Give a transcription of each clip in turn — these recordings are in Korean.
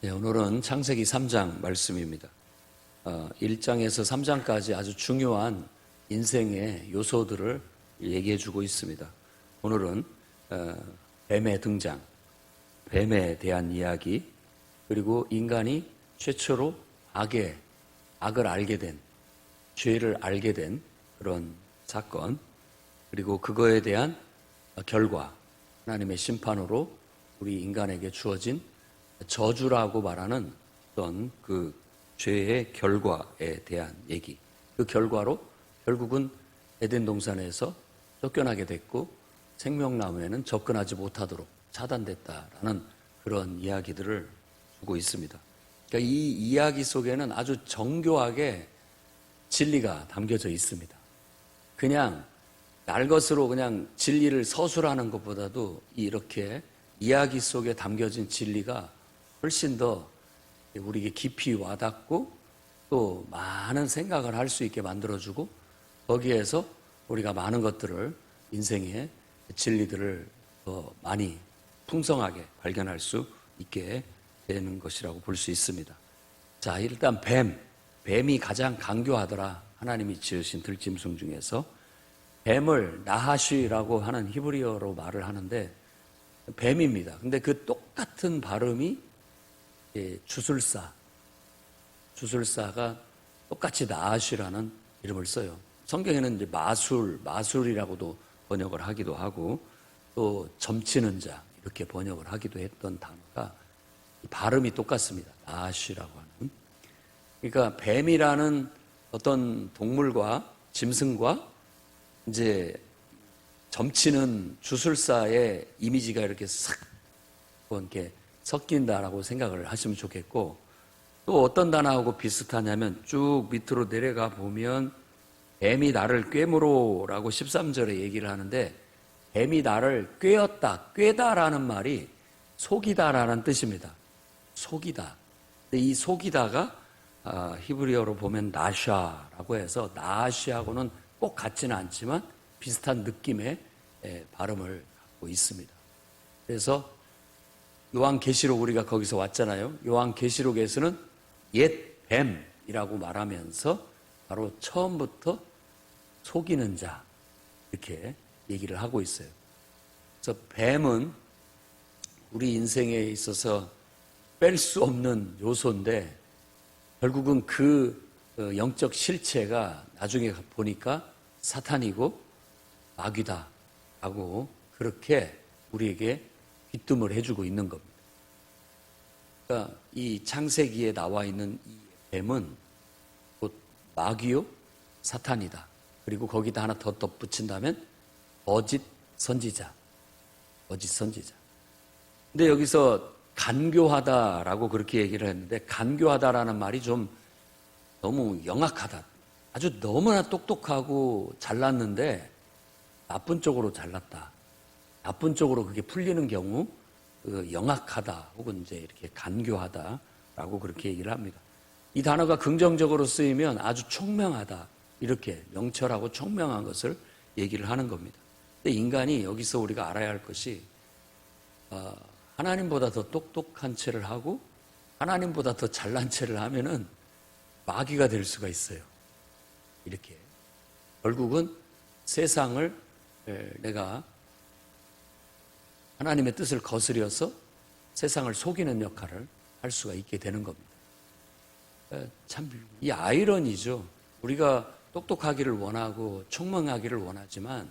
네, 오늘은 창세기 3장 말씀입니다. 1장에서 3장까지 아주 중요한 인생의 요소들을 얘기해 주고 있습니다. 오늘은 뱀의 등장, 뱀에 대한 이야기, 그리고 인간이 최초로 악을 알게 된, 죄를 알게 된 그런 사건, 그리고 그거에 대한 결과, 하나님의 심판으로 우리 인간에게 주어진 저주라고 말하는 어떤 그 죄의 결과에 대한 얘기. 그 결과로 결국은 에덴 동산에서 쫓겨나게 됐고 생명나무에는 접근하지 못하도록 차단됐다라는 그런 이야기들을 주고 있습니다. 그러니까 이 이야기 속에는 아주 정교하게 진리가 담겨져 있습니다. 그냥 날 것으로 그냥 진리를 서술하는 것보다도 이렇게 이야기 속에 담겨진 진리가 훨씬 더 우리에게 깊이 와닿고 또 많은 생각을 할 수 있게 만들어주고 거기에서 우리가 많은 것들을 인생의 진리들을 더 많이 풍성하게 발견할 수 있게 되는 것이라고 볼 수 있습니다. 자, 일단 뱀이 가장 강교하더라. 하나님이 지으신 들짐승 중에서 뱀을 나하시라고 하는 히브리어로 말을 하는데 뱀입니다. 근데 그 똑같은 발음이 주술사가 똑같이 나하시라는 이름을 써요. 성경에는 이제 마술이라고도 번역을 하기도 하고 또 점치는 자 이렇게 번역을 하기도 했던 단어가 발음이 똑같습니다. 나하시라고 하는. 그러니까 뱀이라는 어떤 동물과 짐승과 이제 점치는 주술사의 이미지가 이렇게 싹 이렇게 섞인다라고 생각을 하시면 좋겠고, 또 어떤 단어하고 비슷하냐면 쭉 밑으로 내려가 보면 뱀이 나를 꿰물어라고 13절에 얘기를 하는데 뱀이 나를 꿰다라는 말이 속이다라는 뜻입니다. 속이다. 근데 이 속이다가 히브리어로 보면 나샤라고 해서 나시하고는 꼭 같지는 않지만 비슷한 느낌의 발음을 갖고 있습니다. 그래서 요한계시록 우리가 거기서 왔잖아요. 요한계시록에서는 옛 뱀이라고 말하면서 바로 처음부터 속이는 자 이렇게 얘기를 하고 있어요. 그래서 뱀은 우리 인생에 있어서 뺄 수 없는 요소인데 결국은 그 영적 실체가 나중에 보니까 사탄이고 마귀다라고 그렇게 우리에게 귀뜸을 해주고 있는 겁니다. 그러니까 이 창세기에 나와 있는 이 뱀은 곧 마귀요 사탄이다. 그리고 거기다 하나 더 덧붙인다면 거짓 선지자. 근데 여기서 간교하다라고 그렇게 얘기를 했는데 간교하다라는 말이 좀 너무 영악하다. 아주 너무나 똑똑하고 잘났는데 나쁜 쪽으로 잘났다. 나쁜 쪽으로 그게 풀리는 경우 영악하다 혹은 이제 이렇게 간교하다라고 그렇게 얘기를 합니다. 이 단어가 긍정적으로 쓰이면 아주 총명하다 이렇게 명철하고 총명한 것을 얘기를 하는 겁니다. 근데 인간이 여기서 우리가 알아야 할 것이 하나님보다 더 똑똑한 채를 하고 하나님보다 더 잘난 채를 하면은 마귀가 될 수가 있어요. 이렇게 결국은 세상을 내가 하나님의 뜻을 거스려서 세상을 속이는 역할을 할 수가 있게 되는 겁니다. 참, 이 아이러니죠. 우리가 똑똑하기를 원하고 총명하기를 원하지만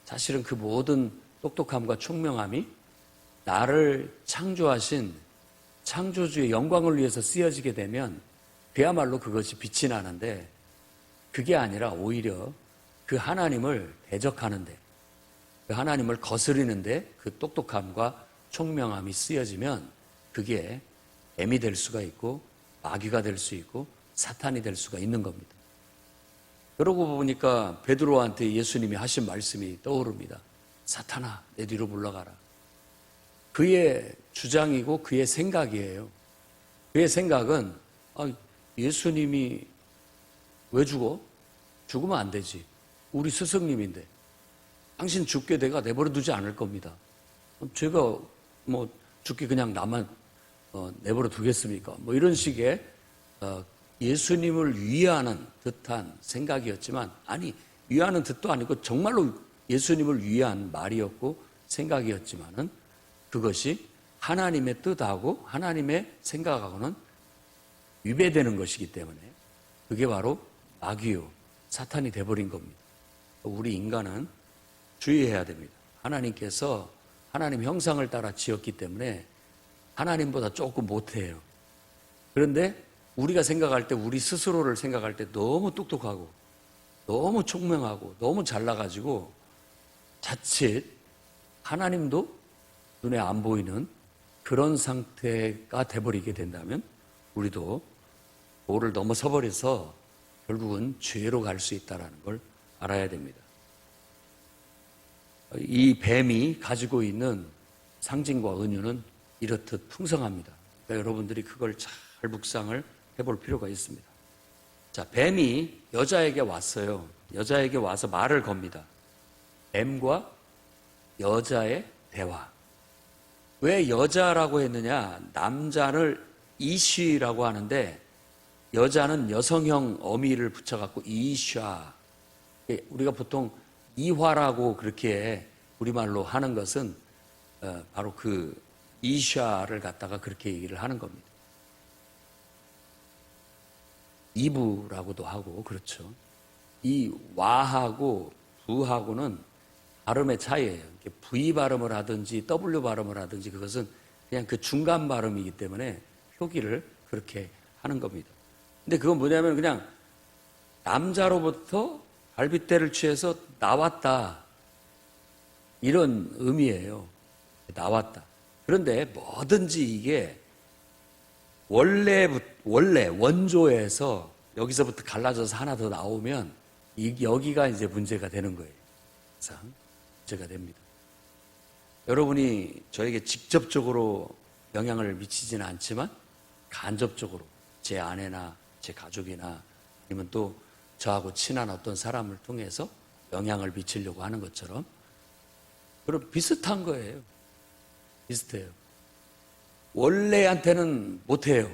사실은 그 모든 똑똑함과 총명함이 나를 창조하신 창조주의 영광을 위해서 쓰여지게 되면 그야말로 그것이 빛이 나는데 그게 아니라 오히려 그 하나님을 대적하는데 그 하나님을 거스리는데 그 똑똑함과 총명함이 쓰여지면 그게 뱀이 될 수가 있고 마귀가 될 수 있고 사탄이 될 수가 있는 겁니다. 그러고 보니까 베드로한테 예수님이 하신 말씀이 떠오릅니다. 사탄아 내 뒤로 물러가라. 그의 주장이고 그의 생각이에요. 그의 생각은 예수님이 왜 죽어? 죽으면 안 되지. 우리 스승님인데 당신 죽게 내가 내버려 두지 않을 겁니다. 제가 죽기 그냥 나만 내버려 두겠습니까? 뭐 이런 식의 예수님을 위하는 듯한 생각이었지만, 아니, 위하는 듯도 아니고 정말로 예수님을 위한 말이었고 생각이었지만은, 그것이 하나님의 뜻하고 하나님의 생각하고는 위배되는 것이기 때문에 그게 바로 마귀요, 사탄이 돼버린 겁니다. 우리 인간은 주의해야 됩니다. 하나님께서 하나님 형상을 따라 지었기 때문에 하나님보다 조금 못해요. 그런데 우리가 생각할 때, 우리 스스로를 생각할 때 너무 똑똑하고 너무 총명하고 너무 잘나가지고 자칫 하나님도 눈에 안 보이는 그런 상태가 돼버리게 된다면 우리도 도를 넘어서 버려서 결국은 죄로 갈 수 있다는 걸 알아야 됩니다. 이 뱀이 가지고 있는 상징과 은유는 이렇듯 풍성합니다. 그러니까 여러분들이 그걸 잘 묵상을 해볼 필요가 있습니다. 자, 뱀이 여자에게 왔어요. 여자에게 와서 말을 겁니다. 뱀과 여자의 대화. 왜 여자라고 했느냐? 남자를 이쉬라고 하는데 여자는 여성형 어미를 붙여갖고 이샤. 우리가 보통 이화라고 그렇게 우리말로 하는 것은 바로 그 이샤를 갖다가 그렇게 얘기를 하는 겁니다. 이브라고도 하고 그렇죠. 이 와하고 부하고는 발음의 차이예요. V 발음을 하든지 W 발음을 하든지 그것은 그냥 그 중간 발음이기 때문에 표기를 그렇게 하는 겁니다. 근데 그건 뭐냐면 그냥 남자로부터 갈빗대를 취해서 나왔다, 이런 의미예요. 나왔다. 그런데 뭐든지 이게 원래 원조에서 여기서부터 갈라져서 하나 더 나오면 여기가 이제 문제가 되는 거예요. 항상 문제가 됩니다. 여러분이 저에게 직접적으로 영향을 미치지는 않지만 간접적으로 제 아내나 제 가족이나 아니면 또 저하고 친한 어떤 사람을 통해서 영향을 미치려고 하는 것처럼 그럼 비슷한 거예요. 비슷해요. 원래한테는 못해요.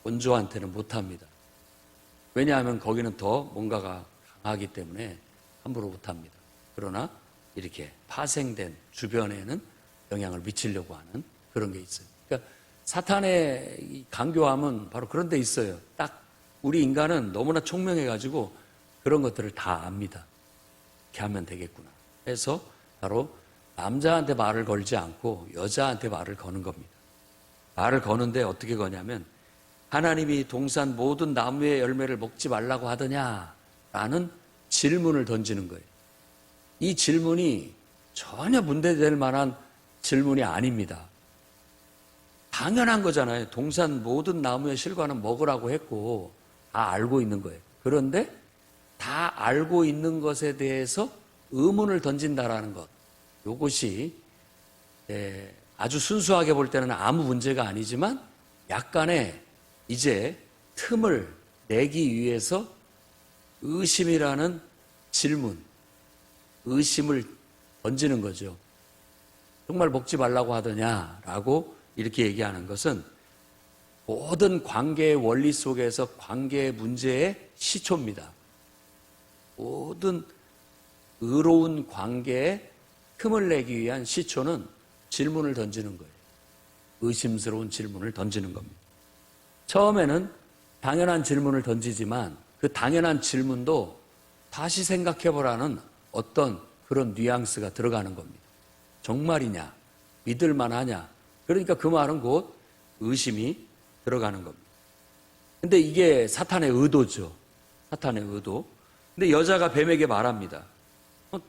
원조한테는 못합니다. 왜냐하면 거기는 더 뭔가가 강하기 때문에 함부로 못합니다. 그러나 이렇게 파생된 주변에는 영향을 미치려고 하는 그런 게 있어요. 그러니까 사탄의 강교함은 바로 그런 데 있어요. 딱 우리 인간은 너무나 총명해가지고 그런 것들을 다 압니다. 이렇게 하면 되겠구나. 그래서 바로 남자한테 말을 걸지 않고 여자한테 말을 거는 겁니다. 말을 거는데 어떻게 거냐면 하나님이 동산 모든 나무의 열매를 먹지 말라고 하더냐라는 질문을 던지는 거예요. 이 질문이 전혀 문제될 만한 질문이 아닙니다. 당연한 거잖아요. 동산 모든 나무의 실과는 먹으라고 했고 다 알고 있는 거예요. 그런데 다 알고 있는 것에 대해서 의문을 던진다라는 것, 이것이 아주 순수하게 볼 때는 아무 문제가 아니지만 약간의 이제 틈을 내기 위해서 의심이라는 질문, 의심을 던지는 거죠. 정말 먹지 말라고 하더냐라고 이렇게 얘기하는 것은 모든 관계의 원리 속에서 관계의 문제의 시초입니다. 모든 의로운 관계에 틈을 내기 위한 시초는 질문을 던지는 거예요. 의심스러운 질문을 던지는 겁니다. 처음에는 당연한 질문을 던지지만 그 당연한 질문도 다시 생각해보라는 어떤 그런 뉘앙스가 들어가는 겁니다. 정말이냐? 믿을만하냐? 그러니까 그 말은 곧 의심이 들어가는 겁니다. 근데 이게 사탄의 의도죠. 사탄의 의도. 근데 여자가 뱀에게 말합니다.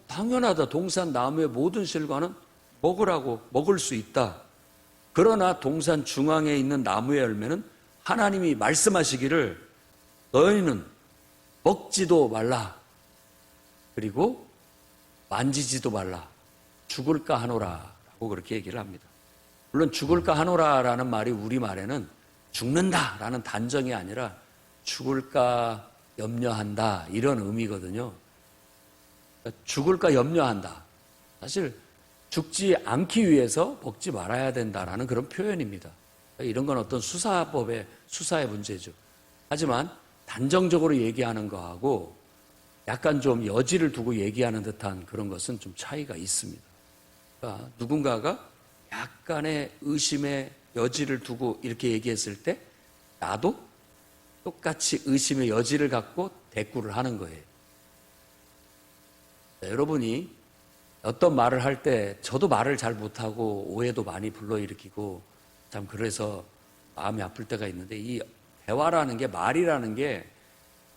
당연하다. 동산 나무의 모든 실과는 먹으라고 먹을 수 있다. 그러나 동산 중앙에 있는 나무의 열매는 하나님이 말씀하시기를 너희는 먹지도 말라. 그리고 만지지도 말라. 죽을까 하노라. 라고 그렇게 얘기를 합니다. 물론 죽을까 하노라라는 말이 우리말에는 죽는다라는 단정이 아니라 죽을까 염려한다 이런 의미거든요. 죽을까 염려한다. 사실 죽지 않기 위해서 먹지 말아야 된다라는 그런 표현입니다. 이런 건 어떤 수사의 문제죠. 하지만 단정적으로 얘기하는 거하고 약간 좀 여지를 두고 얘기하는 듯한 그런 것은 좀 차이가 있습니다. 그러니까 누군가가 약간의 의심의 여지를 두고 이렇게 얘기했을 때 나도 똑같이 의심의 여지를 갖고 대꾸를 하는 거예요. 여러분이 어떤 말을 할 때 저도 말을 잘 못하고 오해도 많이 불러일으키고 참 그래서 마음이 아플 때가 있는데 이 대화라는 게 말이라는 게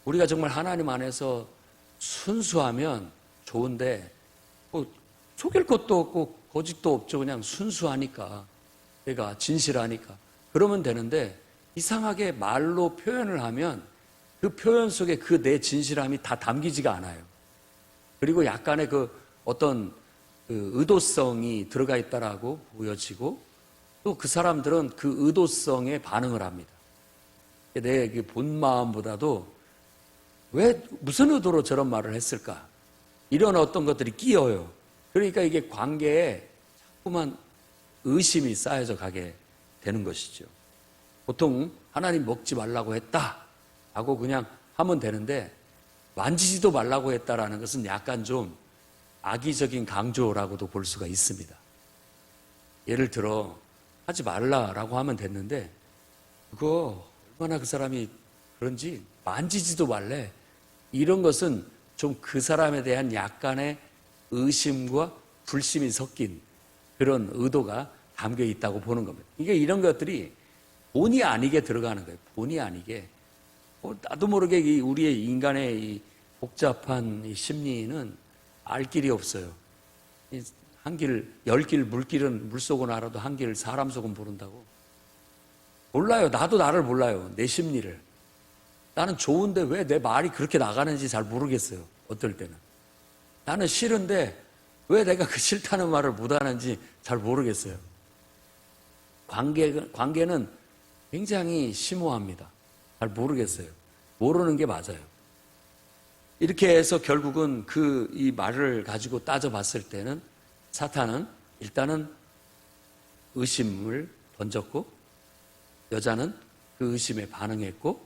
우리가 정말 하나님 안에서 순수하면 좋은데 뭐 속일 것도 없고 거짓도 없죠. 그냥 순수하니까 내가 진실하니까 그러면 되는데 이상하게 말로 표현을 하면 그 표현 속에 그 내 진실함이 다 담기지가 않아요. 그리고 약간의 그 어떤 그 의도성이 들어가 있다라고 보여지고 또 그 사람들은 그 의도성에 반응을 합니다. 내 본 마음보다도 왜 무슨 의도로 저런 말을 했을까? 이런 어떤 것들이 끼어요. 그러니까 이게 관계에 자꾸만 의심이 쌓여져 가게 되는 것이죠. 보통 하나님 먹지 말라고 했다 하고 그냥 하면 되는데 만지지도 말라고 했다라는 것은 약간 좀 악의적인 강조라고도 볼 수가 있습니다. 예를 들어 하지 말라라고 하면 됐는데 그거 얼마나 그 사람이 그런지 만지지도 말래. 이런 것은 좀 그 사람에 대한 약간의 의심과 불심이 섞인 그런 의도가 담겨 있다고 보는 겁니다. 이게 이런 것들이 본의 아니게 들어가는 거예요. 본의 아니게. 나도 모르게 우리의 인간의 이 복잡한 이 심리는 알 길이 없어요. 한 길, 10길 물길은 물속은 알아도 한 길 사람 속은 모른다고. 몰라요. 나도 나를 몰라요. 내 심리를. 나는 좋은데 왜 내 말이 그렇게 나가는지 잘 모르겠어요. 어떨 때는. 나는 싫은데 왜 내가 그 싫다는 말을 못하는지 잘 모르겠어요. 관계는 굉장히 심오합니다. 잘 모르겠어요. 모르는 게 맞아요. 이렇게 해서 결국은 이 말을 가지고 따져봤을 때는 사탄은 일단은 의심을 던졌고 여자는 그 의심에 반응했고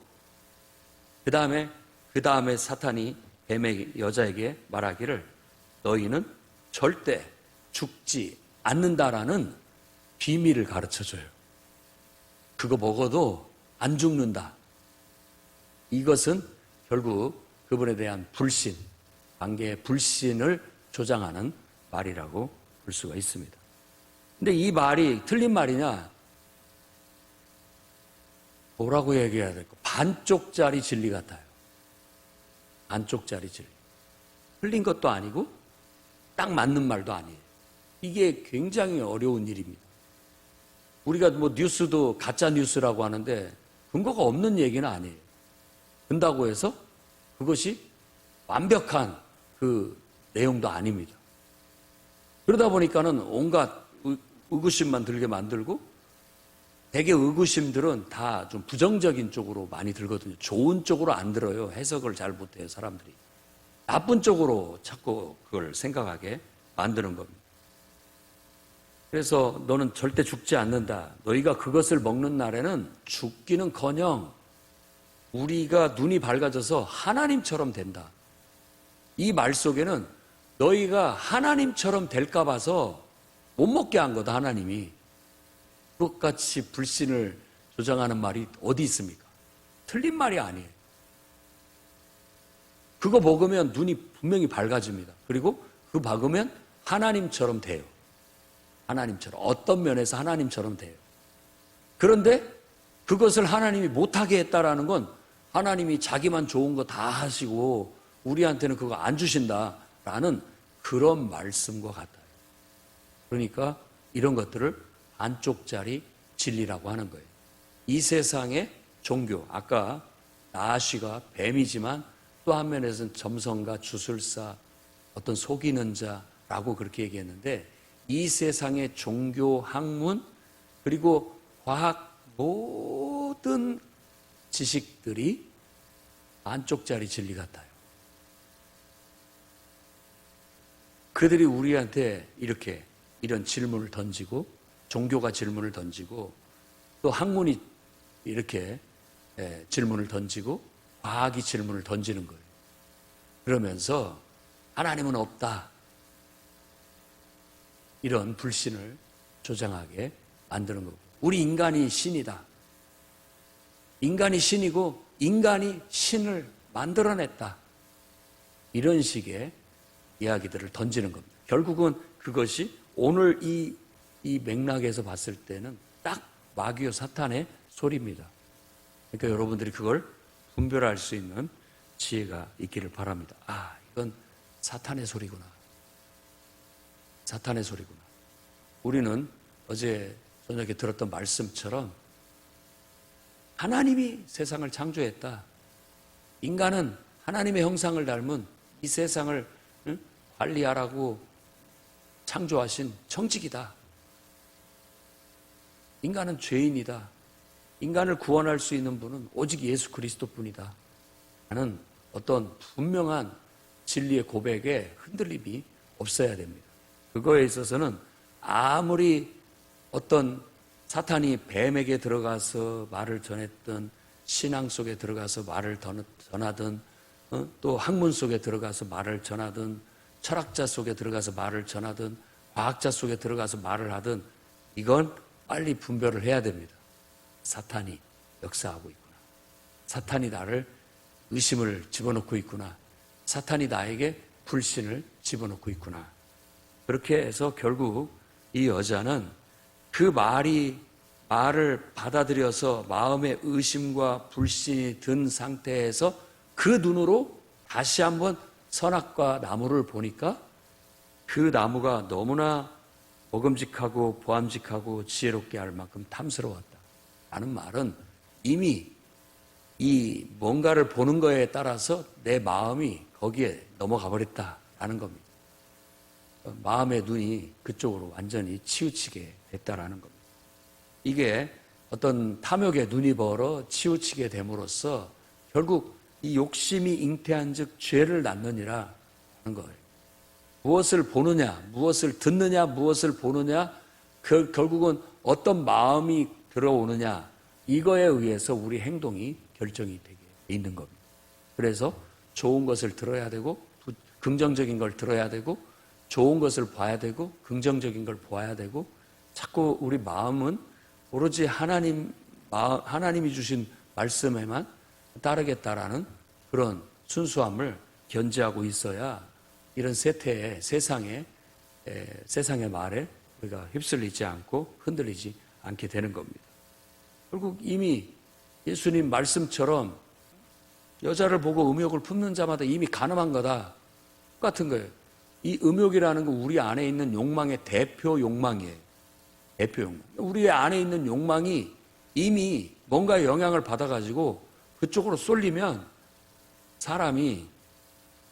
그 다음에 사탄이 뱀의 여자에게 말하기를 너희는 절대 죽지 않는다라는 비밀을 가르쳐줘요. 그거 먹어도 안 죽는다. 이것은 결국 그분에 대한 불신, 관계의 불신을 조장하는 말이라고 볼 수가 있습니다. 근데 이 말이 틀린 말이냐? 뭐라고 얘기해야 될까? 반쪽짜리 진리 같아요. 반쪽짜리 진리. 틀린 것도 아니고 딱 맞는 말도 아니에요. 이게 굉장히 어려운 일입니다. 우리가 뭐 뉴스도 가짜 뉴스라고 하는데 근거가 없는 얘기는 아니에요. 된다고 해서 그것이 완벽한 그 내용도 아닙니다. 그러다 보니까는 온갖 의구심만 들게 만들고 대개 의구심들은 다 좀 부정적인 쪽으로 많이 들거든요. 좋은 쪽으로 안 들어요. 해석을 잘 못해요, 사람들이. 나쁜 쪽으로 자꾸 그걸 생각하게 만드는 겁니다. 그래서 너는 절대 죽지 않는다. 너희가 그것을 먹는 날에는 죽기는커녕 우리가 눈이 밝아져서 하나님처럼 된다. 이 말 속에는 너희가 하나님처럼 될까 봐서 못 먹게 한 거다, 하나님이. 그것같이 불신을 조장하는 말이 어디 있습니까? 틀린 말이 아니에요. 그거 먹으면 눈이 분명히 밝아집니다. 그리고 그거 먹으면 하나님처럼 돼요. 하나님처럼. 어떤 면에서 하나님처럼 돼요. 그런데 그것을 하나님이 못하게 했다라는 건 하나님이 자기만 좋은 거 다 하시고 우리한테는 그거 안 주신다라는 그런 말씀과 같아요. 그러니까 이런 것들을 반쪽짜리 진리라고 하는 거예요. 이 세상의 종교, 아까 나아시가 뱀이지만 또 한면에서는 점성가, 주술사, 어떤 속이는 자라고 그렇게 얘기했는데 이 세상의 종교, 학문, 그리고 과학 모든 지식들이 반쪽짜리 진리 같아요. 그들이 우리한테 이런 질문을 던지고 종교가 질문을 던지고 또 학문이 이렇게 질문을 던지고 과학이 질문을 던지는 거예요. 그러면서 하나님은 없다. 이런 불신을 조장하게 만드는 거고. 우리 인간이 신이다. 인간이 신이고 인간이 신을 만들어냈다. 이런 식의 이야기들을 던지는 겁니다. 결국은 그것이 오늘 이 맥락에서 봤을 때는 딱 마귀와 사탄의 소리입니다. 그러니까 여러분들이 그걸 분별할 수 있는 지혜가 있기를 바랍니다. 아, 이건 사탄의 소리구나. 사탄의 소리구나. 우리는 어제 저녁에 들었던 말씀처럼 하나님이 세상을 창조했다. 인간은 하나님의 형상을 닮은 이 세상을 관리하라고 창조하신 청직이다. 인간은 죄인이다. 인간을 구원할 수 있는 분은 오직 예수 그리스도뿐이다. 하는 어떤 분명한 진리의 고백에 흔들림이 없어야 됩니다. 그거에 있어서는 아무리 어떤 사탄이 뱀에게 들어가서 말을 전했던, 신앙 속에 들어가서 말을 전하든, 또 학문 속에 들어가서 말을 전하든, 철학자 속에 들어가서 말을 전하든, 과학자 속에 들어가서 말을 하든, 이건 빨리 분별을 해야 됩니다. 사탄이 역사하고 있구나. 사탄이 나를 의심을 집어넣고 있구나. 사탄이 나에게 불신을 집어넣고 있구나. 그렇게 해서 결국 이 여자는 그 말을 받아들여서 마음의 의심과 불신이 든 상태에서 그 눈으로 다시 한번 선악과 나무를 보니까 그 나무가 너무나 먹음직하고 보암직하고 지혜롭게 할 만큼 탐스러웠다. 라는 말은 이미 이 뭔가를 보는 거에 따라서 내 마음이 거기에 넘어가 버렸다라는 겁니다. 마음의 눈이 그쪽으로 완전히 치우치게 됐다라는 겁니다. 이게 어떤 탐욕의 눈이 벌어 치우치게 됨으로써 결국 이 욕심이 잉태한 즉 죄를 낳느니라 하는 거예요. 무엇을 보느냐, 무엇을 듣느냐, 무엇을 보느냐, 결국은 어떤 마음이 들어오느냐, 이거에 의해서 우리 행동이 결정이 되게 돼 있는 겁니다. 그래서 좋은 것을 들어야 되고, 긍정적인 걸 들어야 되고, 좋은 것을 봐야 되고, 긍정적인 걸 보아야 되고, 자꾸 우리 마음은 오로지 하나님이 주신 말씀에만 따르겠다라는 그런 순수함을 견지하고 있어야 이런 세태의 세상의 말에 우리가 휩쓸리지 않고 흔들리지 않게 되는 겁니다. 결국 이미 예수님 말씀처럼 여자를 보고 음욕을 품는 자마다 이미 간음한 거다. 똑같은 거예요. 이 음욕이라는 거 우리 안에 있는 욕망의 대표 욕망이에요. 대표 욕망. 우리 안에 있는 욕망이 이미 뭔가 영향을 받아가지고 그쪽으로 쏠리면 사람이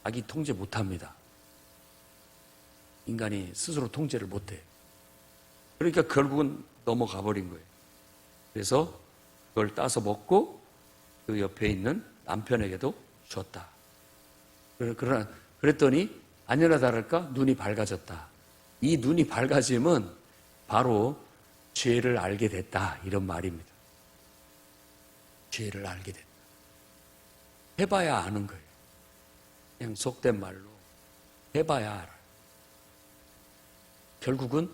자기 통제 못합니다. 인간이 스스로 통제를 못해. 그러니까 결국은 넘어가 버린 거예요. 그래서 그걸 따서 먹고 그 옆에 있는 남편에게도 줬다. 그랬더니 아니나 다를까 눈이 밝아졌다. 이 눈이 밝아짐은 바로 죄를 알게 됐다. 이런 말입니다. 죄를 알게 됐다. 해봐야 아는 거예요. 그냥 속된 말로 해봐야 알아요. 결국은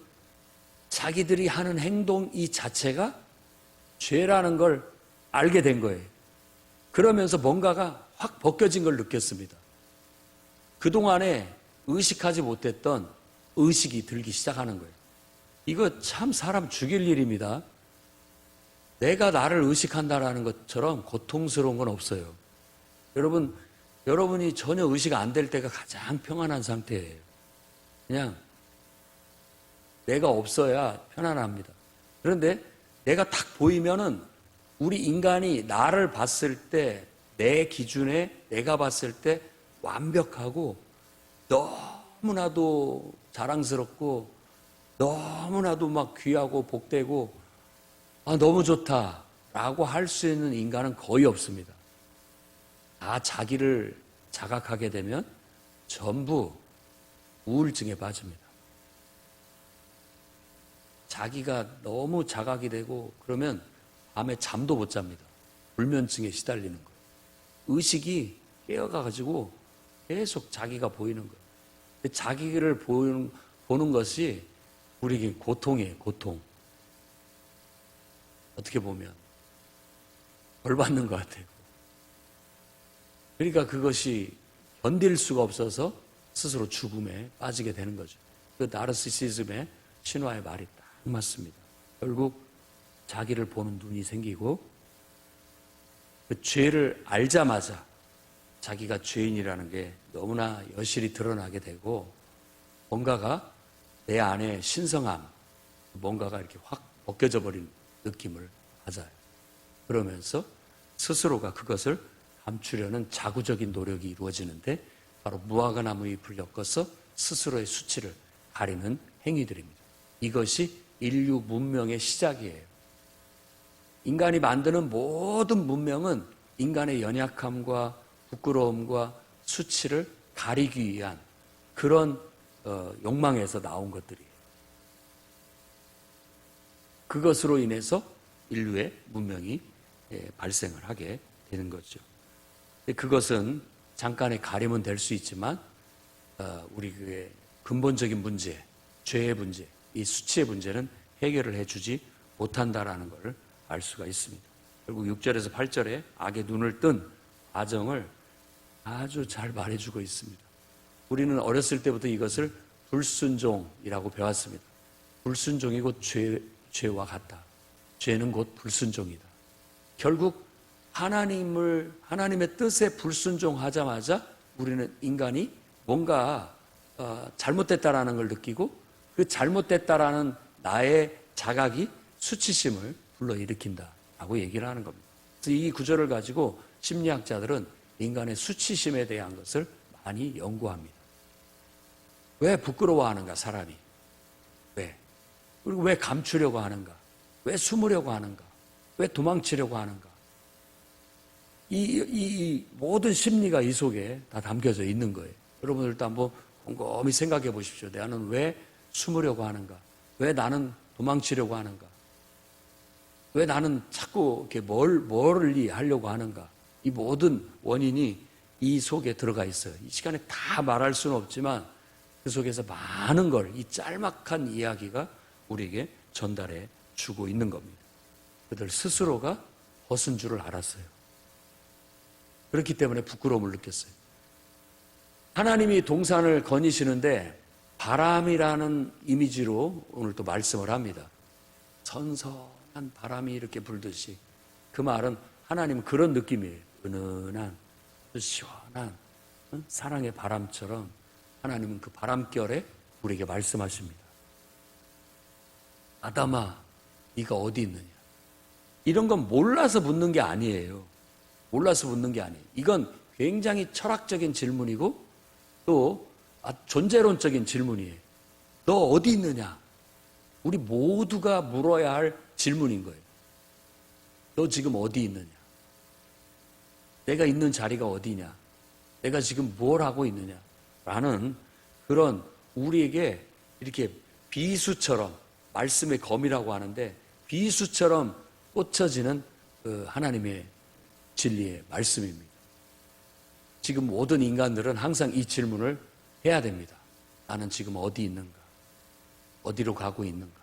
자기들이 하는 행동 이 자체가 죄라는 걸 알게 된 거예요. 그러면서 뭔가가 확 벗겨진 걸 느꼈습니다. 그동안에 의식하지 못했던 의식이 들기 시작하는 거예요. 이거 참 사람 죽일 일입니다. 내가 나를 의식한다라는 것처럼 고통스러운 건 없어요. 여러분이 전혀 의식 안 될 때가 가장 평안한 상태예요. 그냥 내가 없어야 편안합니다. 그런데 내가 딱 보이면은 우리 인간이 나를 봤을 때 내 기준에 내가 봤을 때 완벽하고 너무나도 자랑스럽고 너무나도 막 귀하고 복되고 너무 좋다라고 할 수 있는 인간은 거의 없습니다. 다 자기를 자각하게 되면 전부 우울증에 빠집니다. 자기가 너무 자각이 되고 그러면 밤에 잠도 못 잡니다. 불면증에 시달리는 거예요. 의식이 깨어가가지고 계속 자기가 보이는 거예요. 자기를 보는 것이 우리에게 고통이에요, 고통. 어떻게 보면 벌 받는 것 같아요. 그러니까 그것이 견딜 수가 없어서 스스로 죽음에 빠지게 되는 거죠. 그 나르시시즘의 신화의 말이 딱 맞습니다. 결국 자기를 보는 눈이 생기고 그 죄를 알자마자 자기가 죄인이라는 게 너무나 여실히 드러나게 되고 뭔가가 내 안에 신성함, 뭔가가 이렇게 확 벗겨져 버린 느낌을 받아요. 그러면서 스스로가 그것을 감추려는 자구적인 노력이 이루어지는데 바로 무화과 나무 잎을 엮어서 스스로의 수치를 가리는 행위들입니다. 이것이 인류 문명의 시작이에요. 인간이 만드는 모든 문명은 인간의 연약함과 부끄러움과 수치를 가리기 위한 그런 욕망에서 나온 것들이에요. 그것으로 인해서 인류의 문명이 발생을 하게 되는 거죠. 그것은 잠깐의 가림은 될 수 있지만 우리의 근본적인 문제, 죄의 문제, 이 수치의 문제는 해결을 해주지 못한다라는 걸 알 수가 있습니다. 결국 6절에서 8절에 악의 눈을 뜬 과정을 아주 잘 말해주고 있습니다. 우리는 어렸을 때부터 이것을 불순종이라고 배웠습니다. 불순종이 곧 죄와 같다. 죄는 곧 불순종이다. 결국 하나님의 뜻에 불순종하자마자 우리는 인간이 뭔가 잘못됐다라는 걸 느끼고 그 잘못됐다라는 나의 자각이 수치심을 불러일으킨다라고 얘기를 하는 겁니다. 그래서 이 구절을 가지고 심리학자들은 인간의 수치심에 대한 것을 많이 연구합니다. 왜 부끄러워하는가, 사람이? 왜? 그리고 왜 감추려고 하는가? 왜 숨으려고 하는가? 왜 도망치려고 하는가? 이 모든 심리가 이 속에 다 담겨져 있는 거예요. 여러분들도 한번 곰곰이 생각해 보십시오. 나는 왜 숨으려고 하는가? 왜 나는 도망치려고 하는가? 왜 나는 자꾸 이렇게 멀리 하려고 하는가? 이 모든 원인이 이 속에 들어가 있어요. 이 시간에 다 말할 수는 없지만 그 속에서 많은 걸, 이 짤막한 이야기가 우리에게 전달해 주고 있는 겁니다. 그들 스스로가 벗은 줄을 알았어요. 그렇기 때문에 부끄러움을 느꼈어요. 하나님이 동산을 거니시는데 바람이라는 이미지로 오늘 또 말씀을 합니다. 선선한 바람이 이렇게 불듯이. 그 말은 하나님은 그런 느낌이에요. 은은한, 시원한 사랑의 바람처럼 하나님은 그 바람결에 우리에게 말씀하십니다. 아담아, 네가 어디 있느냐? 이런 건 몰라서 묻는 게 아니에요. 몰라서 묻는 게 아니에요. 이건 굉장히 철학적인 질문이고 또 존재론적인 질문이에요. 너 어디 있느냐? 우리 모두가 물어야 할 질문인 거예요. 너 지금 어디 있느냐? 내가 있는 자리가 어디냐? 내가 지금 뭘 하고 있느냐? 라는 그런 우리에게 이렇게 비수처럼, 말씀의 검이라고 하는데 비수처럼 꽂혀지는 그 하나님의 진리의 말씀입니다. 지금 모든 인간들은 항상 이 질문을 해야 됩니다. 나는 지금 어디 있는가? 어디로 가고 있는가?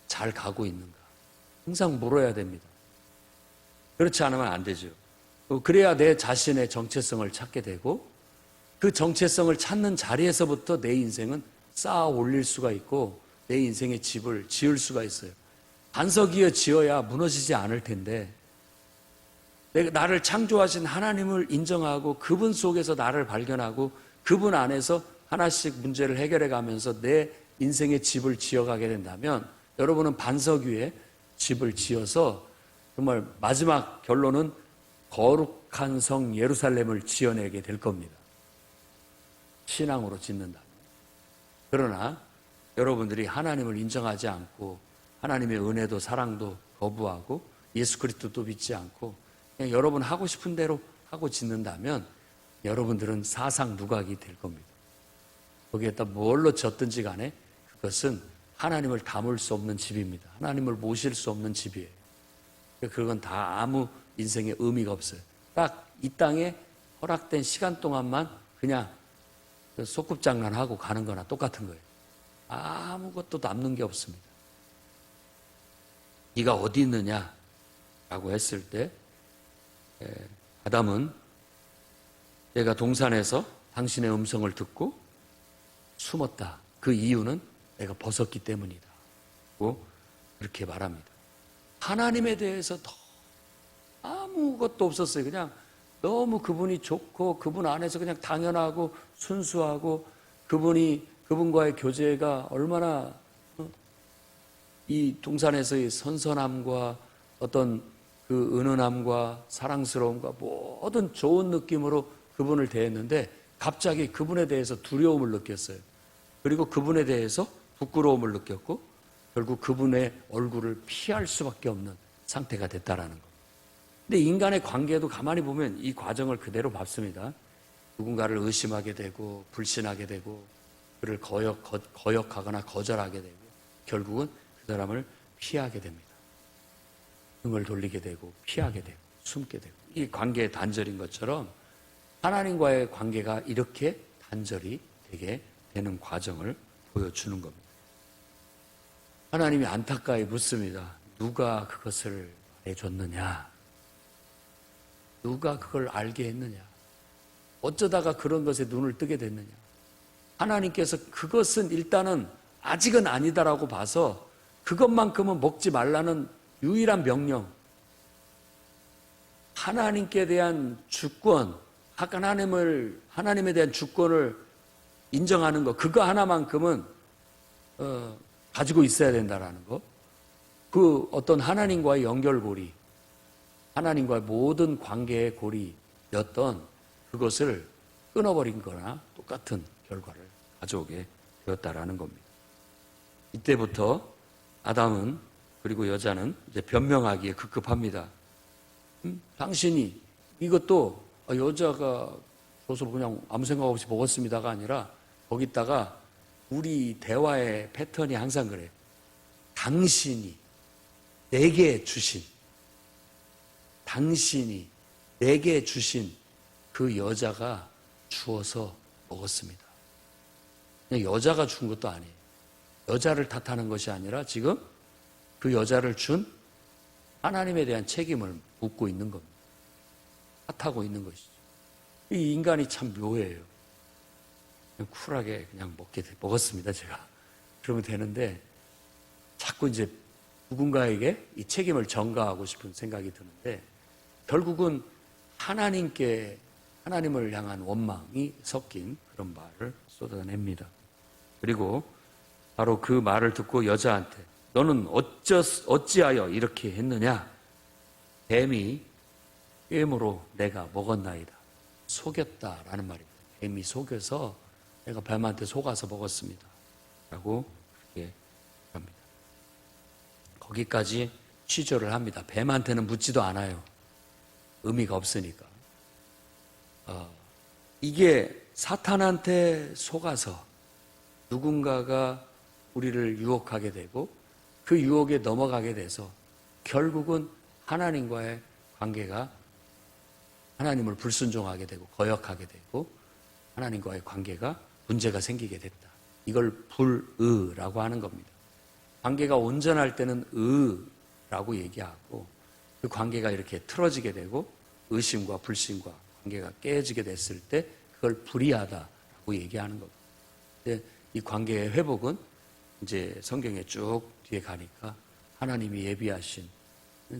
잘 가고 있는가? 항상 물어야 됩니다. 그렇지 않으면 안 되죠. 그래야 내 자신의 정체성을 찾게 되고 그 정체성을 찾는 자리에서부터 내 인생은 쌓아 올릴 수가 있고 내 인생의 집을 지을 수가 있어요. 반석 위에 지어야 무너지지 않을 텐데 나를 창조하신 하나님을 인정하고 그분 속에서 나를 발견하고 그분 안에서 하나씩 문제를 해결해 가면서 내 인생의 집을 지어가게 된다면 여러분은 반석 위에 집을 지어서 정말 마지막 결론은 거룩한 성 예루살렘을 지어내게 될 겁니다. 신앙으로 짓는다. 그러나 여러분들이 하나님을 인정하지 않고 하나님의 은혜도 사랑도 거부하고 예수 그리스도도 믿지 않고 그냥 여러분 하고 싶은 대로 하고 짓는다면 여러분들은 사상 누각이 될 겁니다. 거기에다 뭘로 졌든지 간에 그것은 하나님을 담을 수 없는 집입니다. 하나님을 모실 수 없는 집이에요. 그건 다 아무 인생에 의미가 없어요. 딱 이 땅에 허락된 시간 동안만 그냥 소꿉장난하고 가는 거나 똑같은 거예요. 아무것도 남는 게 없습니다. 네가 어디 있느냐라고 했을 때 아담은 내가 동산에서 당신의 음성을 듣고 숨었다. 그 이유는 내가 벗었기 때문이다. 그렇게 말합니다. 하나님에 대해서 더 아무것도 없었어요. 그냥 너무 그분이 좋고 그분 안에서 그냥 당연하고 순수하고 그분과의 교제가 얼마나 이 동산에서의 선선함과 어떤 그 은은함과 사랑스러움과 모든 좋은 느낌으로 그분을 대했는데 갑자기 그분에 대해서 두려움을 느꼈어요. 그리고 그분에 대해서 부끄러움을 느꼈고 결국 그분의 얼굴을 피할 수밖에 없는 상태가 됐다라는 것. 근데 인간의 관계도 가만히 보면 이 과정을 그대로 밟습니다. 누군가를 의심하게 되고 불신하게 되고 그를 거역하거나 거절하게 되고 결국은 그 사람을 피하게 됩니다. 등을 돌리게 되고 피하게 되고 숨게 되고 이 관계의 단절인 것처럼 하나님과의 관계가 이렇게 단절이 되게 되는 과정을 보여주는 겁니다. 하나님이 안타까이 묻습니다. 누가 그것을 말해줬느냐? 누가 그걸 알게 했느냐? 어쩌다가 그런 것에 눈을 뜨게 됐느냐? 하나님께서 그것은 일단은 아직은 아니다라고 봐서 그것만큼은 먹지 말라는 유일한 명령, 하나님께 대한 주권, 하나님에 대한 주권을 인정하는 것, 그거 하나만큼은 가지고 있어야 된다라는 것. 그 어떤 하나님과의 연결고리, 하나님과의 모든 관계의 고리였던 그것을 끊어버린 거나 똑같은 결과를 가져오게 되었다라는 겁니다. 이때부터 아담은 그리고 여자는 이제 변명하기에 급급합니다. 당신이 이것도 여자가 줘서 그냥 아무 생각 없이 먹었습니다가 아니라 거기다가 우리 대화의 패턴이 항상 그래요. 당신이 내게 주신 그 여자가 주어서 먹었습니다. 그냥 여자가 준 것도 아니에요. 여자를 탓하는 것이 아니라 지금 그 여자를 준 하나님에 대한 책임을 묻고 있는 겁니다. 탓하고 있는 것이죠. 이 인간이 참 묘해요. 그냥 쿨하게 그냥 먹었습니다, 제가. 그러면 되는데 자꾸 이제 누군가에게 이 책임을 전가하고 싶은 생각이 드는데 결국은 하나님을 향한 원망이 섞인 그런 말을 쏟아냅니다. 그리고 바로 그 말을 듣고 여자한테 너는 어찌하여 이렇게 했느냐? 뱀이 꿰므로 내가 먹었나이다. 속였다라는 말입니다. 뱀이 속여서 내가 뱀한테 속아서 먹었습니다. 라고 그렇게 합니다. 거기까지 취조를 합니다. 뱀한테는 묻지도 않아요. 의미가 없으니까. 이게 사탄한테 속아서 누군가가 우리를 유혹하게 되고 그 유혹에 넘어가게 돼서 결국은 하나님과의 관계가 하나님을 불순종하게 되고 거역하게 되고 하나님과의 관계가 문제가 생기게 됐다. 이걸 불의라고 하는 겁니다. 관계가 온전할 때는 의라고 얘기하고 그 관계가 이렇게 틀어지게 되고 의심과 불신과 관계가 깨지게 됐을 때 그걸 불의하다라고 얘기하는 겁니다. 근데 이 관계의 회복은 이제 성경에 쭉 뒤에 가니까 하나님이 예비하신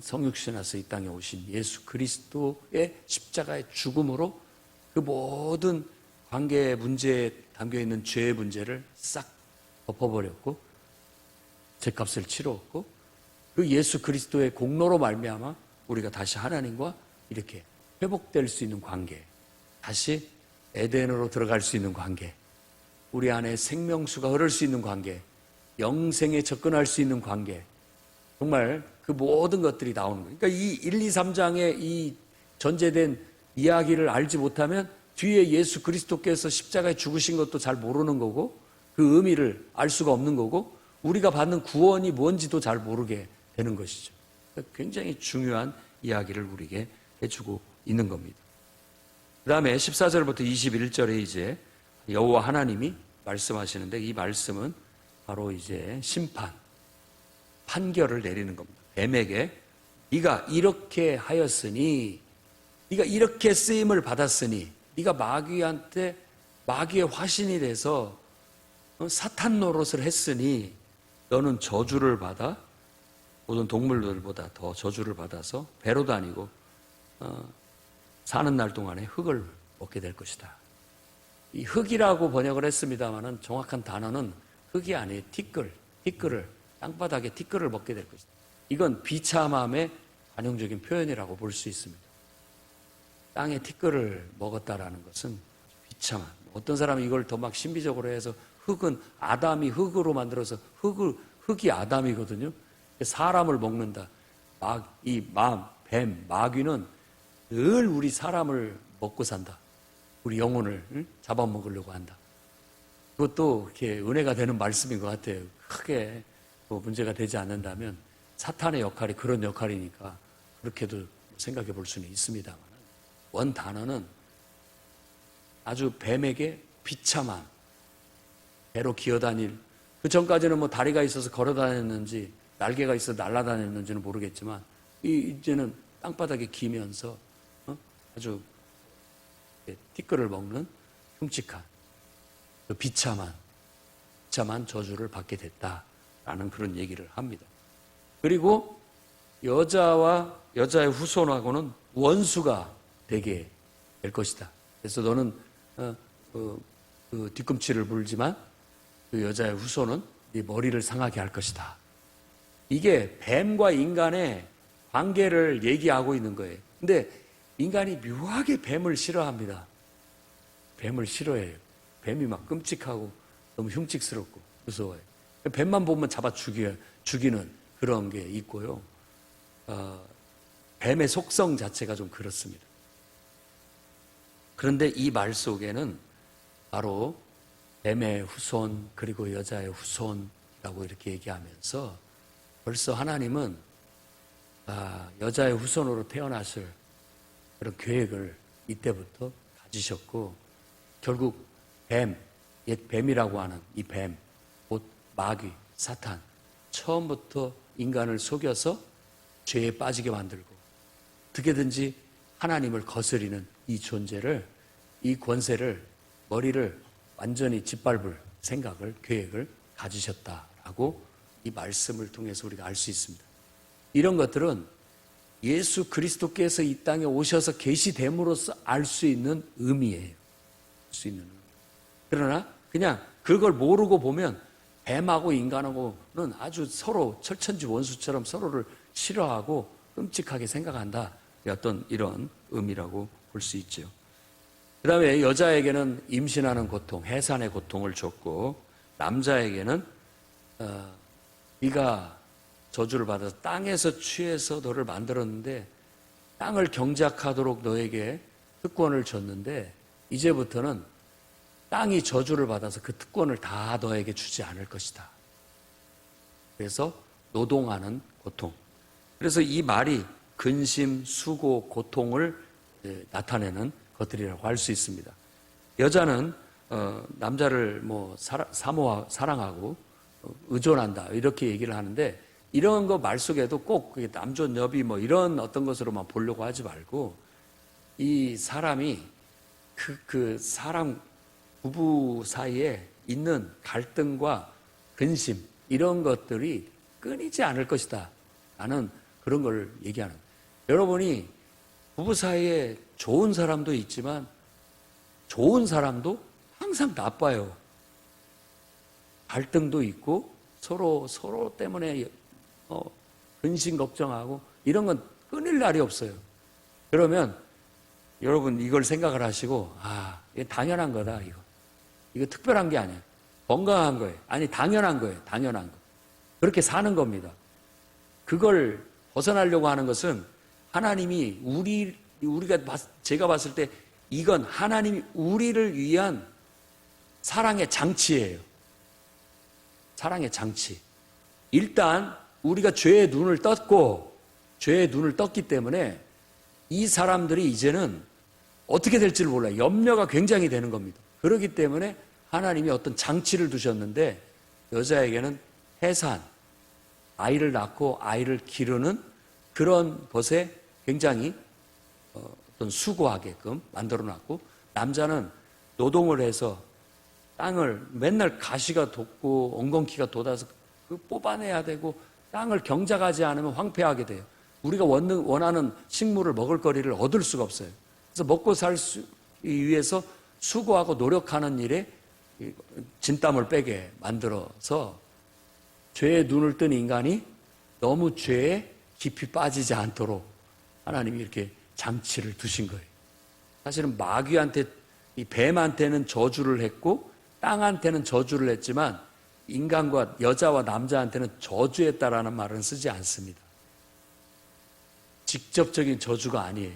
성육신하서 이 땅에 오신 예수 그리스도의 십자가의 죽음으로 그 모든 관계의 문제에 담겨있는 죄의 문제를 싹 덮어버렸고 죄값을 치렀고 그 예수 그리스도의 공로로 말미암아 우리가 다시 하나님과 이렇게 회복될 수 있는 관계, 다시 에덴으로 들어갈 수 있는 관계, 우리 안에 생명수가 흐를 수 있는 관계, 영생에 접근할 수 있는 관계, 정말 그 모든 것들이 나오는 거예요. 그러니까 이 1, 2, 3장의 이 전제된 이야기를 알지 못하면 뒤에 예수 그리스도께서 십자가에 죽으신 것도 잘 모르는 거고 그 의미를 알 수가 없는 거고 우리가 받는 구원이 뭔지도 잘 모르게 되는 것이죠. 굉장히 중요한 이야기를 우리에게 해주고 있는 겁니다. 그 다음에 14절부터 21절에 이제 여호와 하나님이 말씀하시는데, 이 말씀은 바로 이제 심판, 판결을 내리는 겁니다. 뱀에게 네가 이렇게 하였으니, 네가 이렇게 쓰임을 받았으니, 네가 마귀한테 마귀의 화신이 돼서 사탄 노릇을 했으니 너는 저주를 받아 모든 동물들보다 더 저주를 받아서 배로 다니고 사는 날 동안에 흙을 먹게 될 것이다. 이 흙이라고 번역을 했습니다마는 정확한 단어는 흙이 아니에요. 티끌을 땅바닥에 티끌을 먹게 될 것이다. 이건 비참함의 관용적인 표현이라고 볼 수 있습니다. 땅에 티끌을 먹었다라는 것은 비참한. 어떤 사람이 이걸 더 막 신비적으로 해서 흙은 아담이 흙으로 만들어서 흙이 아담이거든요. 사람을 먹는다. 뱀, 마귀는 늘 우리 사람을 먹고 산다. 우리 영혼을 잡아먹으려고 한다. 그것도 이렇게 은혜가 되는 말씀인 것 같아요. 크게 뭐 문제가 되지 않는다면 사탄의 역할이 그런 역할이니까 그렇게도 생각해 볼 수는 있습니다만, 원 단어는 아주 뱀에게 비참한, 배로 기어다닐, 그 전까지는 뭐 다리가 있어서 걸어 다녔는지 날개가 있어서 날아다녔는지는 모르겠지만 이제는 땅바닥에 기면서 아주 티끌을 먹는 흉측한, 비참한 저주를 받게 됐다라는 그런 얘기를 합니다. 그리고 여자와 여자의 후손하고는 원수가 되게 될 것이다. 그래서 너는 그 뒤꿈치를 물지만 그 여자의 후손은 네 머리를 상하게 할 것이다. 이게 뱀과 인간의 관계를 얘기하고 있는 거예요. 근데 인간이 묘하게 뱀을 싫어합니다. 뱀을 싫어해요. 뱀이 막 끔찍하고 너무 흉측스럽고 무서워요. 뱀만 보면 잡아 죽이는 그런 게 있고요. 뱀의 속성 자체가 좀 그렇습니다. 그런데 이 말 속에는 바로 뱀의 후손 그리고 여자의 후손이라고 이렇게 얘기하면서 벌써 하나님은 여자의 후손으로 태어났을 그런 계획을 이때부터 가지셨고, 결국 옛 뱀이라고 하는 이 뱀, 곧 마귀, 사탄, 처음부터 인간을 속여서 죄에 빠지게 만들고 어떻게든지 하나님을 거스리는 이 존재를, 이 권세를, 머리를 완전히 짓밟을 생각을, 계획을 가지셨다라고 이 말씀을 통해서 우리가 알 수 있습니다. 이런 것들은 예수 그리스도께서 이 땅에 오셔서 계시됨으로써 알 수 있는 의미예요. 그러나 그냥 그걸 모르고 보면 뱀하고 인간하고는 아주 서로 철천지 원수처럼 서로를 싫어하고 끔찍하게 생각한다. 어떤 이런 의미라고 볼 수 있죠. 그 다음에 여자에게는 임신하는 고통, 해산의 고통을 줬고, 남자에게는 네가 저주를 받아서 땅에서 취해서 너를 만들었는데 땅을 경작하도록 너에게 특권을 줬는데 이제부터는 땅이 저주를 받아서 그 특권을 다 너에게 주지 않을 것이다. 그래서 노동하는 고통. 그래서 이 말이 근심, 수고, 고통을 나타내는 것들이라고 할 수 있습니다. 여자는 남자를 사랑하고 의존한다 이렇게 얘기를 하는데, 이런 거 말 속에도 꼭 남존 여비 이런 어떤 것으로만 보려고 하지 말고, 이 사람이 그 사람 부부 사이에 있는 갈등과 근심 이런 것들이 끊이지 않을 것이다 라는 그런 걸 얘기하는 거예요. 여러분이 부부 사이에 좋은 사람도 있지만 좋은 사람도 항상 나빠요. 갈등도 있고 서로 때문에 근심 걱정하고 이런 건 끊일 날이 없어요. 그러면 여러분 이걸 생각을 하시고, 이게 당연한 거다. 이거 특별한 게 아니에요. 건강한 거예요. 아니 당연한 거예요. 당연한 거. 그렇게 사는 겁니다. 그걸 벗어나려고 하는 것은 하나님이 제가 봤을 때 이건 하나님이 우리를 위한 사랑의 장치예요. 사랑의 장치. 일단 우리가 죄의 눈을 떴고 죄의 눈을 떴기 때문에 이 사람들이 이제는 어떻게 될지를 몰라요. 염려가 굉장히 되는 겁니다. 그렇기 때문에 하나님이 어떤 장치를 두셨는데 여자에게는 해산, 아이를 낳고 아이를 기르는 그런 것에 굉장히 어떤 수고하게끔 만들어놨고, 남자는 노동을 해서 땅을 맨날 가시가 돋고 엉겅퀴가 돋아서 그 뽑아내야 되고, 땅을 경작하지 않으면 황폐하게 돼요. 우리가 원하는 식물을 먹을 거리를 얻을 수가 없어요. 그래서 먹고 살 위해서 수고하고 노력하는 일에 진땀을 빼게 만들어서 죄의 눈을 뜬 인간이 너무 죄에 깊이 빠지지 않도록 하나님이 이렇게 장치를 두신 거예요. 사실은 마귀한테, 이 뱀한테는 저주를 했고 땅한테는 저주를 했지만 인간과 여자와 남자한테는 저주했다라는 말은 쓰지 않습니다. 직접적인 저주가 아니에요.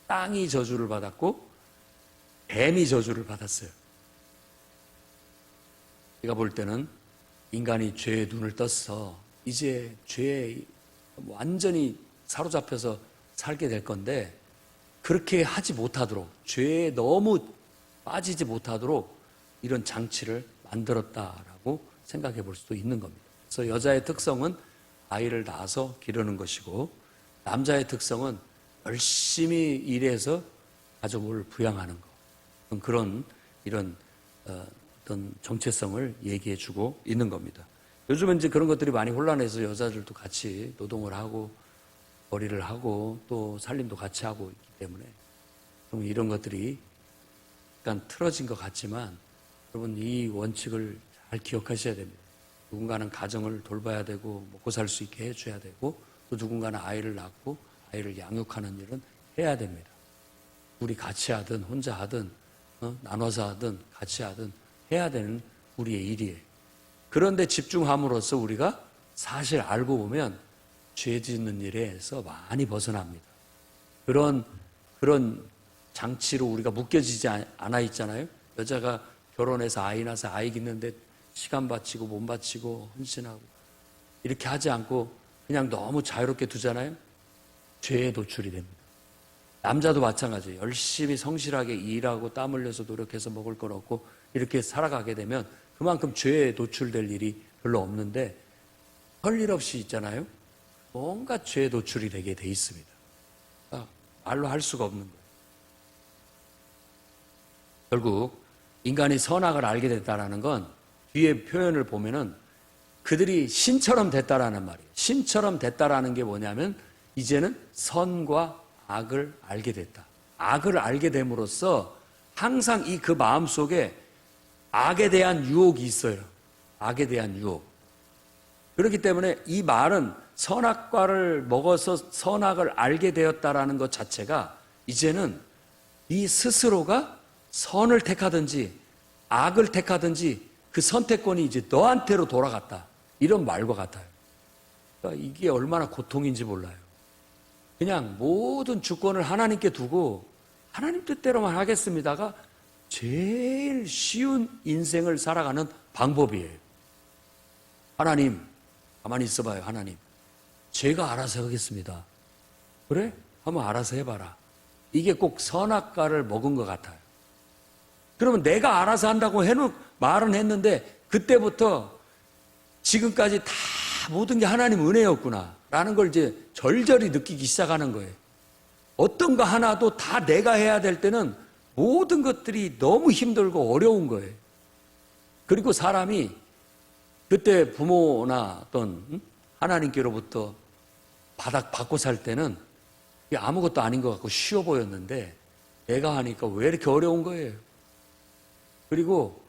땅이 저주를 받았고 뱀이 저주를 받았어요. 제가 볼 때는 인간이 죄의 눈을 떴어. 이제 죄에 완전히 사로잡혀서 살게 될 건데, 그렇게 하지 못하도록, 죄에 너무 빠지지 못하도록 이런 장치를 만들었다라고 생각해 볼 수도 있는 겁니다. 그래서 여자의 특성은 아이를 낳아서 기르는 것이고, 남자의 특성은 열심히 일해서 가족을 부양하는 것. 그런 이런 어떤 정체성을 얘기해 주고 있는 겁니다. 요즘은 이제 그런 것들이 많이 혼란해서 여자들도 같이 노동을 하고 벌이를 하고 또 살림도 같이 하고 있기 때문에 좀 이런 것들이 약간 틀어진 것 같지만, 여러분 이 원칙을 잘 기억하셔야 됩니다. 누군가는 가정을 돌봐야 되고 먹고 살 수 있게 해줘야 되고, 또 누군가는 아이를 낳고 아이를 양육하는 일은 해야 됩니다. 우리 같이 하든 혼자 하든 나눠서 하든 같이 하든 해야 되는 우리의 일이에요. 그런데 집중함으로써 우리가 사실 알고 보면 죄 짓는 일에서 많이 벗어납니다. 그런 장치로 우리가 묶여지지 않아 있잖아요. 여자가 결혼해서 아이 낳아서 아이 기는데 시간 바치고 몸 바치고 헌신하고 이렇게 하지 않고 그냥 너무 자유롭게 두잖아요. 죄에 노출이 됩니다. 남자도 마찬가지예요. 열심히 성실하게 일하고 땀 흘려서 노력해서 먹을 걸 얻고 이렇게 살아가게 되면 그만큼 죄에 노출될 일이 별로 없는데, 할 일 없이 있잖아요. 뭔가 죄에 노출이 되게 돼 있습니다. 말로 할 수가 없는 거예요. 결국 인간이 선악을 알게 됐다는 건 뒤에 표현을 보면은 그들이 신처럼 됐다라는 말이에요. 신처럼 됐다라는 게 뭐냐면 이제는 선과 악을 알게 됐다. 악을 알게 됨으로써 항상 그 마음 속에 악에 대한 유혹이 있어요. 악에 대한 유혹. 그렇기 때문에 이 말은 선악과를 먹어서 선악을 알게 되었다라는 것 자체가 이제는 네 스스로가 선을 택하든지 악을 택하든지 그 선택권이 이제 너한테로 돌아갔다. 이런 말과 같아요. 그러니까 이게 얼마나 고통인지 몰라요. 그냥 모든 주권을 하나님께 두고 하나님 뜻대로만 하겠습니다가 제일 쉬운 인생을 살아가는 방법이에요. 하나님, 가만히 있어봐요. 하나님, 제가 알아서 하겠습니다. 그래? 한번 알아서 해봐라. 이게 꼭 선악과를 먹은 것 같아요. 그러면 내가 알아서 한다고 말은 했는데 그때부터 지금까지 다 모든 게 하나님 은혜였구나 라는 걸 이제 절절히 느끼기 시작하는 거예요. 어떤 거 하나도 다 내가 해야 될 때는 모든 것들이 너무 힘들고 어려운 거예요. 그리고 사람이 그때 부모나 어떤 하나님께로부터 받고 살 때는 이게 아무것도 아닌 것 같고 쉬워 보였는데 내가 하니까 왜 이렇게 어려운 거예요. 그리고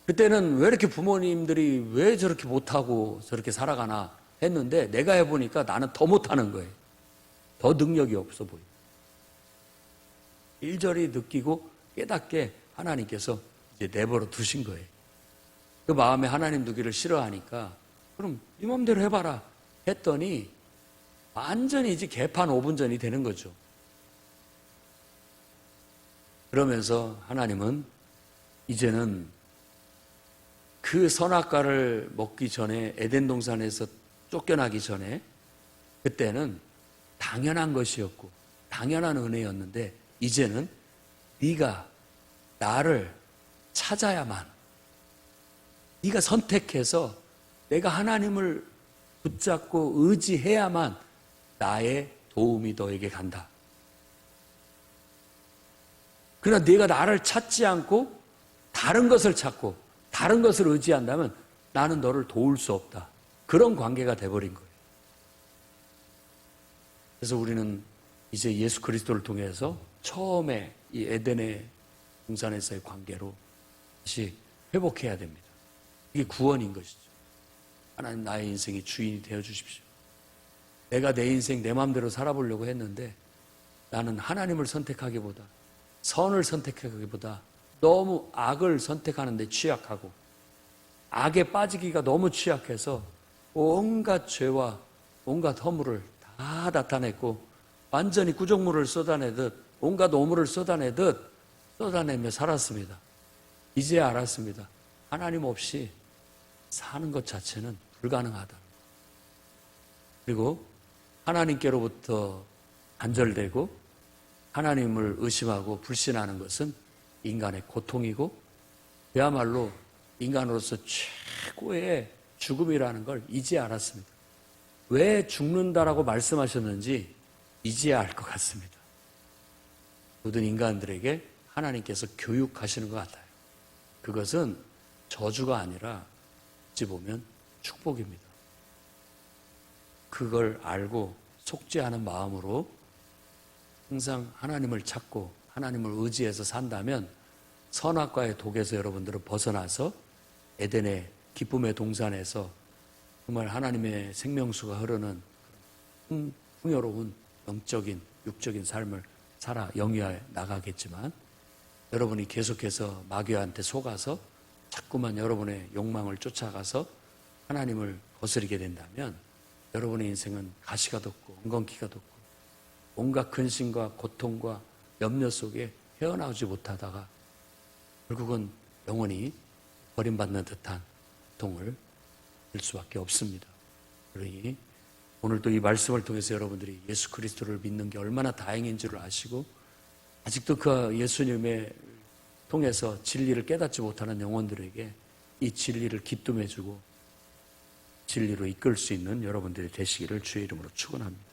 그때는 왜 이렇게 부모님들이 왜 저렇게 못하고 저렇게 살아가나 했는데 내가 해보니까 나는 더 못하는 거예요. 더 능력이 없어 보여요. 일절히 느끼고 깨닫게 하나님께서 이제 내버려 두신 거예요. 그 마음에 하나님 두기를 싫어하니까 그럼 네 맘대로 해봐라 했더니 완전히 이제 개판 5분 전이 되는 거죠. 그러면서 하나님은 이제는 그 선악과를 먹기 전에 에덴 동산에서 쫓겨나기 전에 그때는 당연한 것이었고 당연한 은혜였는데 이제는 네가 나를 찾아야만, 네가 선택해서 내가 하나님을 붙잡고 의지해야만 나의 도움이 너에게 간다. 그러나 네가 나를 찾지 않고 다른 것을 찾고 다른 것을 의지한다면 나는 너를 도울 수 없다. 그런 관계가 돼버린 거예요. 그래서 우리는 이제 예수 그리스도를 통해서 처음에 이 에덴의 동산에서의 관계로 다시 회복해야 됩니다. 이게 구원인 것이죠. 하나님, 나의 인생의 주인이 되어 주십시오. 내가 내 인생 내 마음대로 살아보려고 했는데 나는 하나님을 선택하기보다, 선을 선택하기보다 너무 악을 선택하는 데 취약하고 악에 빠지기가 너무 취약해서 온갖 죄와 온갖 허물을 다 나타냈고 완전히 구정물을 쏟아내듯 온갖 오물을 쏟아내듯 쏟아내며 살았습니다. 이제 알았습니다. 하나님 없이 사는 것 자체는 불가능하다. 그리고 하나님께로부터 단절되고 하나님을 의심하고 불신하는 것은 인간의 고통이고 그야말로 인간으로서 최고의 죽음이라는 걸 이제 알았습니다. 왜 죽는다라고 말씀하셨는지 이제야 알 것 같습니다. 모든 인간들에게 하나님께서 교육하시는 것 같아요. 그것은 저주가 아니라 어찌 보면 축복입니다. 그걸 알고 속죄하는 마음으로 항상 하나님을 찾고 하나님을 의지해서 산다면 선악과의 독에서 여러분들은 벗어나서 에덴의 기쁨의 동산에서 정말 하나님의 생명수가 흐르는 풍요로운 영적인 육적인 삶을 살아 영위해 나가겠지만 여러분이 계속해서 마귀한테 속아서 자꾸만 여러분의 욕망을 쫓아가서 하나님을 거스르게 된다면 여러분의 인생은 가시가 돋고 엉겅퀴가 돋고 온갖 근심과 고통과 염려 속에 헤어나오지 못하다가 결국은 영원히 버림받는 듯한 고통을 들 수밖에 없습니다. 그러니 오늘도 이 말씀을 통해서 여러분들이 예수 그리스도를 믿는 게 얼마나 다행인 줄을 아시고 아직도 그 예수님의 통해서 진리를 깨닫지 못하는 영혼들에게 이 진리를 기쁨해주고 진리로 이끌 수 있는 여러분들이 되시기를 주의 이름으로 축원합니다.